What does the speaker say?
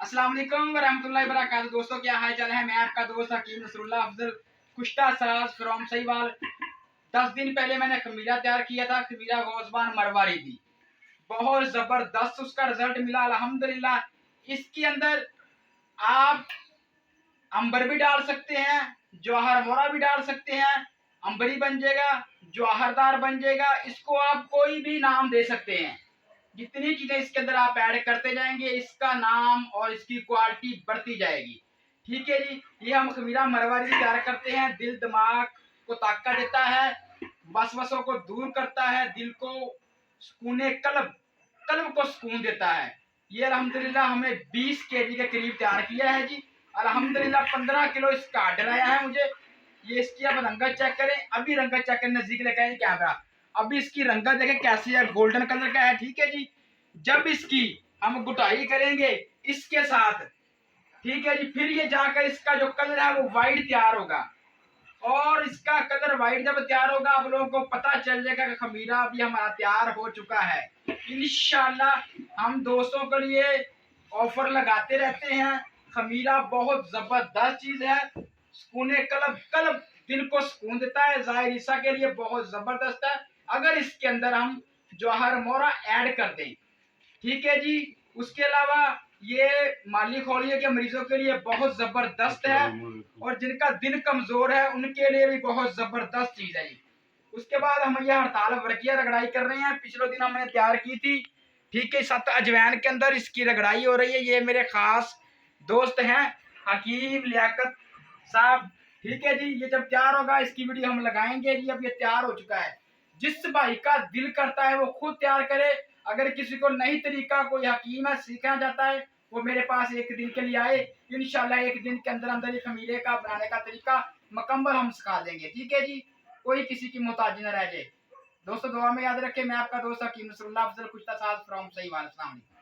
अस्सलाम वालेकुम वरहमतुल्लाहि वबरकातुहू। दोस्तों क्या हाल चाल है। मैं आपका दोस्त हकीम नसरुल्लाह अफजल कुश्ता साज फ्रॉम सहीवाल। 10 दिन पहले मैंने खमीरा तैयार किया था, खमीरा गोजबान मरवारी थी। बहुत जबरदस्त उसका रिजल्ट मिला अल्हम्दुलिल्लाह। इसके अंदर आप अंबर भी डाल सकते हैं, जवाहर मोरा भी डाल सकते हैं, अंबरी बन जाएगा, जवाहरदार बन जाएगा। इसको आप कोई भी नाम दे सकते हैं। जितनी चीजें इसके अंदर आप ऐड करते जाएंगे, इसका नाम और इसकी क्वालिटी बढ़ती जाएगी। ठीक है जी। ये हम खमीरा मरवारी तैयार करते हैं। दिल दिमाग को ताकत देता है, वसवसों को दूर करता है, दिल को सुकून कल्ब कल्ब को सुकून देता है। ये अल्हम्दुलिल्लाह हमने 20 केजी के करीब तैयार किया है जी। अल्हम्दुलिल्लाह 15 किलो इसका ऑर्डर आया है मुझे। ये इसकी अब रंगत चेक करें, अभी रंगत चेक करें, नजदीक लेकर आए कैमरा। अभी इसकी रंगत देखें कैसी है, गोल्डन कलर का है। ठीक है जी। जब इसकी हम गुटाई करेंगे इसके साथ, ठीक है जी, फिर ये जाकर इसका जो कलर है वो वाइट तैयार होगा। और इसका कलर वाइट जब तैयार होगा आप लोगों को पता चल जाएगा कि खमीरा अभी हमारा तैयार हो चुका है। इंशाल्लाह हम दोस्तों के लिए ऑफर लगाते रहते हैं। खमीरा बहुत जबरदस्त चीज है, सुकून कल्ब कल्ब दिल को सुकून देता है। जाहिर ईसा के लिए बहुत जबरदस्त है अगर इसके अंदर हम जवाहर मोरा ऐड कर दें। ठीक है जी। उसके अलावा ये माली खोलिए के मरीजों के लिए बहुत जबरदस्त है, और जिनका दिल कमजोर है उनके लिए भी बहुत जबरदस्त चीज है जी। उसके बाद हम यह हड़ताल वर्किया रगड़ाई कर रहे हैं, पिछले दिन हमने तैयार की थी। ठीक है, 7 अजवैन के अंदर इसकी रगड़ाई हो रही है। ये मेरे खास दोस्त हैं हकीम लियाकत साहब। ठीक है जी। ये जब तैयार होगा इसकी वीडियो हम लगाएंगे जी। अब ये तैयार हो चुका है। जिस भाई का दिल करता है वो खुद तैयार करे। अगर किसी को नई तरीका कोई हकीम है सीखना चाहता है वो मेरे पास एक दिन के लिए आए। इंशाल्लाह एक दिन के अंदर अंदर ये खमीरे का बनाने का तरीका मुकम्मल हम सिखा देंगे। ठीक है जी। कोई किसी की मोहताजी न रह जाए। दोस्तों दुआ में याद रखें। मैं आपका दोस्त हकीम नसरुल्लाह अफजल कुश्ता साज फ्रॉम सहीवाल। अस्सलाम वालेकुम।